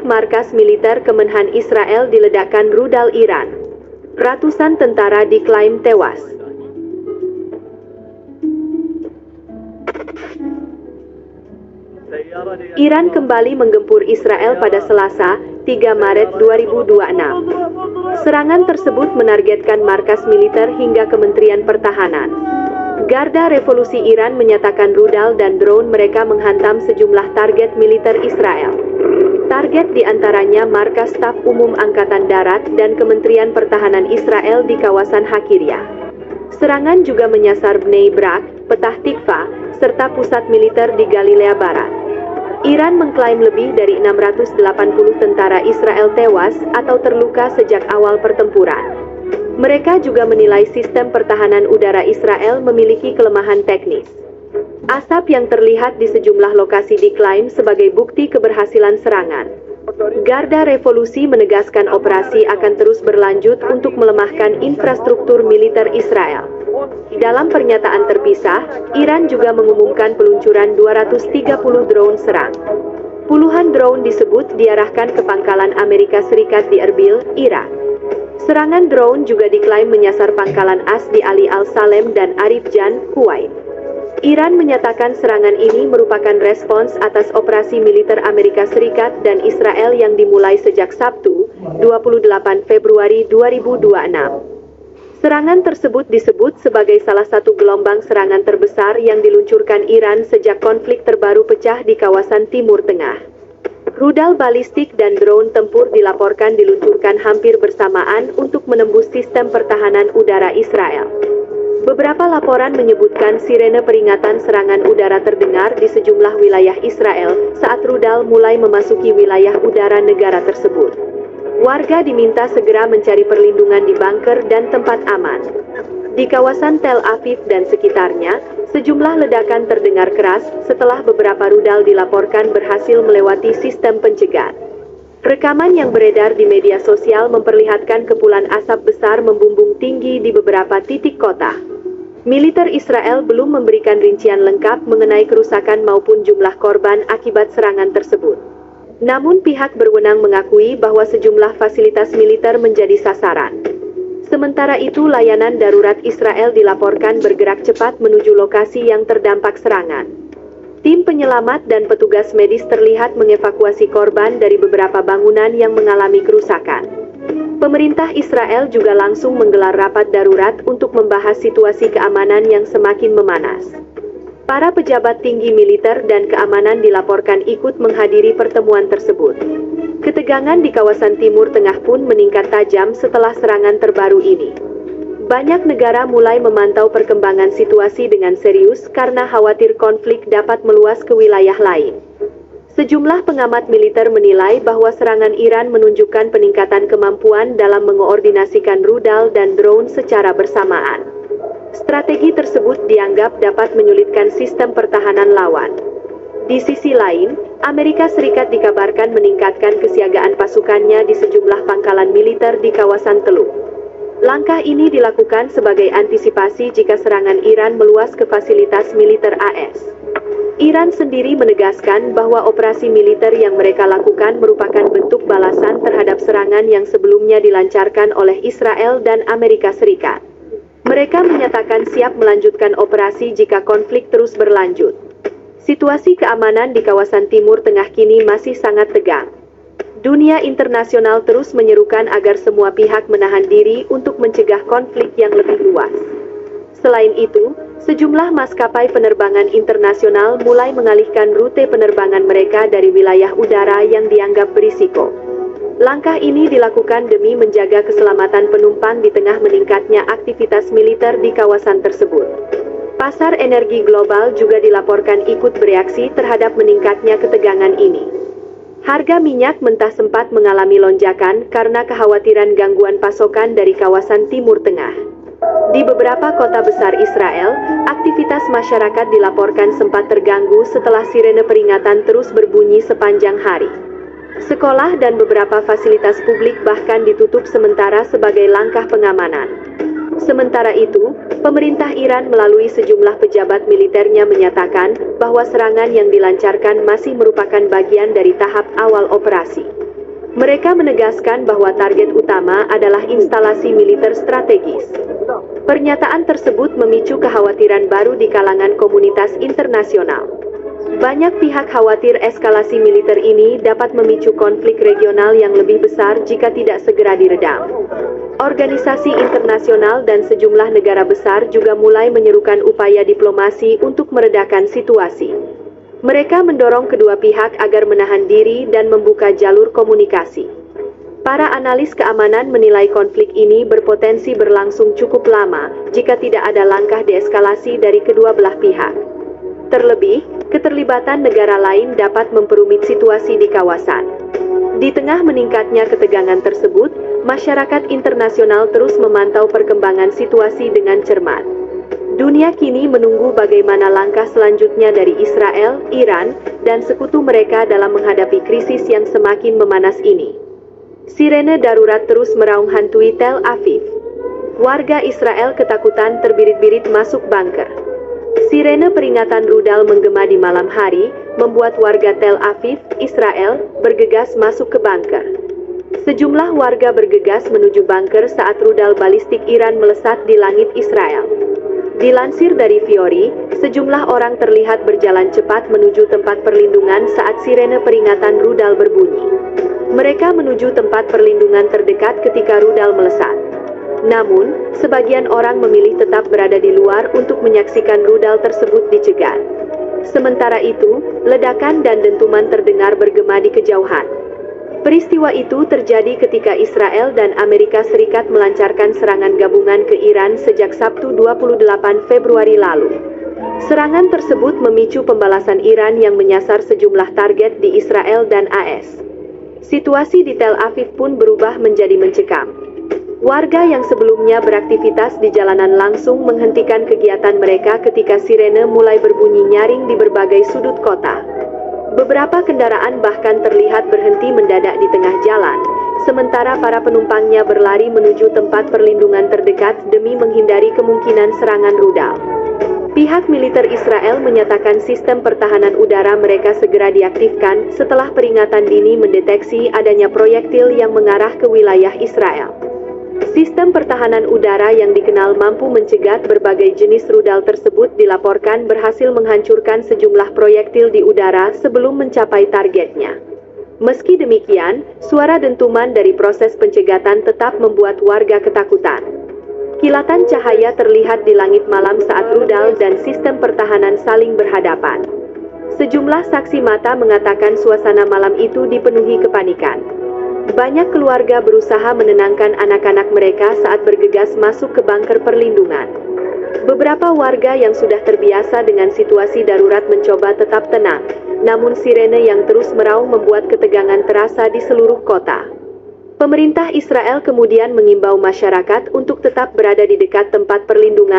markas militer Kemenhan Israel diledakkan rudal Iran. Ratusan tentara diklaim tewas. Iran kembali menggempur Israel pada Selasa, 3 Maret 2026. Serangan tersebut menargetkan markas militer hingga Kementerian Pertahanan. Garda Revolusi Iran menyatakan rudal dan drone mereka menghantam sejumlah target militer Israel. Target diantaranya markas staf umum Angkatan Darat dan Kementerian Pertahanan Israel di kawasan Hakiria. Serangan juga menyasar Bnei Brak, Petah Tikva, serta pusat militer di Galilea Barat. Iran mengklaim lebih dari 680 tentara Israel tewas atau terluka sejak awal pertempuran. Mereka juga menilai sistem pertahanan udara Israel memiliki kelemahan teknis. Asap yang terlihat di sejumlah lokasi diklaim sebagai bukti keberhasilan serangan. Garda Revolusi menegaskan operasi akan terus berlanjut untuk melemahkan infrastruktur militer Israel. Dalam pernyataan terpisah, Iran juga mengumumkan peluncuran 230 drone serang. Puluhan drone disebut diarahkan ke pangkalan Amerika Serikat di Erbil, Irak. Serangan drone juga diklaim menyasar pangkalan AS di Ali Al-Salem dan Arif Jan, Kuwait. Iran menyatakan serangan ini merupakan respons atas operasi militer Amerika Serikat dan Israel yang dimulai sejak Sabtu, 28 Februari 2026. Serangan tersebut disebut sebagai salah satu gelombang serangan terbesar yang diluncurkan Iran sejak konflik terbaru pecah di kawasan Timur Tengah. Rudal balistik dan drone tempur dilaporkan diluncurkan hampir bersamaan untuk menembus sistem pertahanan udara Israel. Beberapa laporan menyebutkan sirene peringatan serangan udara terdengar di sejumlah wilayah Israel saat rudal mulai memasuki wilayah udara negara tersebut. Warga diminta segera mencari perlindungan di bunker dan tempat aman. Di kawasan Tel Aviv dan sekitarnya, sejumlah ledakan terdengar keras setelah beberapa rudal dilaporkan berhasil melewati sistem pencegat. Rekaman yang beredar di media sosial memperlihatkan kepulan asap besar membumbung tinggi di beberapa titik kota. Militer Israel belum memberikan rincian lengkap mengenai kerusakan maupun jumlah korban akibat serangan tersebut. Namun pihak berwenang mengakui bahwa sejumlah fasilitas militer menjadi sasaran. Sementara itu layanan darurat Israel dilaporkan bergerak cepat menuju lokasi yang terdampak serangan. Tim penyelamat dan petugas medis terlihat mengevakuasi korban dari beberapa bangunan yang mengalami kerusakan. Pemerintah Israel juga langsung menggelar rapat darurat untuk membahas situasi keamanan yang semakin memanas. Para pejabat tinggi militer dan keamanan dilaporkan ikut menghadiri pertemuan tersebut. Ketegangan di kawasan Timur Tengah pun meningkat tajam setelah serangan terbaru ini. Banyak negara mulai memantau perkembangan situasi dengan serius karena khawatir konflik dapat meluas ke wilayah lain. Sejumlah pengamat militer menilai bahwa serangan Iran menunjukkan peningkatan kemampuan dalam mengoordinasikan rudal dan drone secara bersamaan. Strategi tersebut dianggap dapat menyulitkan sistem pertahanan lawan. Di sisi lain, Amerika Serikat dikabarkan meningkatkan kesiagaan pasukannya di sejumlah pangkalan militer di kawasan Teluk. Langkah ini dilakukan sebagai antisipasi jika serangan Iran meluas ke fasilitas militer AS. Iran sendiri menegaskan bahwa operasi militer yang mereka lakukan merupakan bentuk balasan terhadap serangan yang sebelumnya dilancarkan oleh Israel dan Amerika Serikat. Mereka menyatakan siap melanjutkan operasi jika konflik terus berlanjut. Situasi keamanan di kawasan Timur Tengah kini masih sangat tegang. Dunia internasional terus menyerukan agar semua pihak menahan diri untuk mencegah konflik yang lebih luas. Selain itu, sejumlah maskapai penerbangan internasional mulai mengalihkan rute penerbangan mereka dari wilayah udara yang dianggap berisiko. Langkah ini dilakukan demi menjaga keselamatan penumpang di tengah meningkatnya aktivitas militer di kawasan tersebut. Pasar energi global juga dilaporkan ikut bereaksi terhadap meningkatnya ketegangan ini. Harga minyak mentah sempat mengalami lonjakan karena kekhawatiran gangguan pasokan dari kawasan Timur Tengah. Di beberapa kota besar Israel, aktivitas masyarakat dilaporkan sempat terganggu setelah sirene peringatan terus berbunyi sepanjang hari. Sekolah dan beberapa fasilitas publik bahkan ditutup sementara sebagai langkah pengamanan. Sementara itu, pemerintah Iran melalui sejumlah pejabat militernya menyatakan bahwa serangan yang dilancarkan masih merupakan bagian dari tahap awal operasi. Mereka menegaskan bahwa target utama adalah instalasi militer strategis. Pernyataan tersebut memicu kekhawatiran baru di kalangan komunitas internasional. Banyak pihak khawatir eskalasi militer ini dapat memicu konflik regional yang lebih besar jika tidak segera diredam. Organisasi internasional dan sejumlah negara besar juga mulai menyerukan upaya diplomasi untuk meredakan situasi. Mereka mendorong kedua pihak agar menahan diri dan membuka jalur komunikasi. Para analis keamanan menilai konflik ini berpotensi berlangsung cukup lama jika tidak ada langkah deeskalasi dari kedua belah pihak. Terlebih, keterlibatan negara lain dapat memperumit situasi di kawasan. Di tengah meningkatnya ketegangan tersebut, masyarakat internasional terus memantau perkembangan situasi dengan cermat. Dunia kini menunggu bagaimana langkah selanjutnya dari Israel, Iran, dan sekutu mereka dalam menghadapi krisis yang semakin memanas ini. Sirene darurat terus meraung hantui Tel Aviv. Warga Israel ketakutan terbirit-birit masuk bunker. Sirene peringatan rudal menggema di malam hari, membuat warga Tel Aviv, Israel, bergegas masuk ke bunker. Sejumlah warga bergegas menuju bunker saat rudal balistik Iran melesat di langit Israel. Dilansir dari Fiori, sejumlah orang terlihat berjalan cepat menuju tempat perlindungan saat sirene peringatan rudal berbunyi. Mereka menuju tempat perlindungan terdekat ketika rudal melesat. Namun, sebagian orang memilih tetap berada di luar untuk menyaksikan rudal tersebut dicegat. Sementara itu, ledakan dan dentuman terdengar bergema di kejauhan. Peristiwa itu terjadi ketika Israel dan Amerika Serikat melancarkan serangan gabungan ke Iran sejak Sabtu 28 Februari lalu. Serangan tersebut memicu pembalasan Iran yang menyasar sejumlah target di Israel dan AS. Situasi di Tel Aviv pun berubah menjadi mencekam. Warga yang sebelumnya beraktivitas di jalanan langsung menghentikan kegiatan mereka ketika sirene mulai berbunyi nyaring di berbagai sudut kota. Beberapa kendaraan bahkan terlihat berhenti mendadak di tengah jalan, sementara para penumpangnya berlari menuju tempat perlindungan terdekat demi menghindari kemungkinan serangan rudal. Pihak militer Israel menyatakan sistem pertahanan udara mereka segera diaktifkan setelah peringatan dini mendeteksi adanya proyektil yang mengarah ke wilayah Israel. Sistem pertahanan udara yang dikenal mampu mencegat berbagai jenis rudal tersebut dilaporkan berhasil menghancurkan sejumlah proyektil di udara sebelum mencapai targetnya. Meski demikian, suara dentuman dari proses pencegatan tetap membuat warga ketakutan. Kilatan cahaya terlihat di langit malam saat rudal dan sistem pertahanan saling berhadapan. Sejumlah saksi mata mengatakan suasana malam itu dipenuhi kepanikan. Banyak keluarga berusaha menenangkan anak-anak mereka saat bergegas masuk ke bunker perlindungan. Beberapa warga yang sudah terbiasa dengan situasi darurat mencoba tetap tenang, namun sirene yang terus meraung membuat ketegangan terasa di seluruh kota. Pemerintah Israel kemudian mengimbau masyarakat untuk tetap berada di dekat tempat perlindungan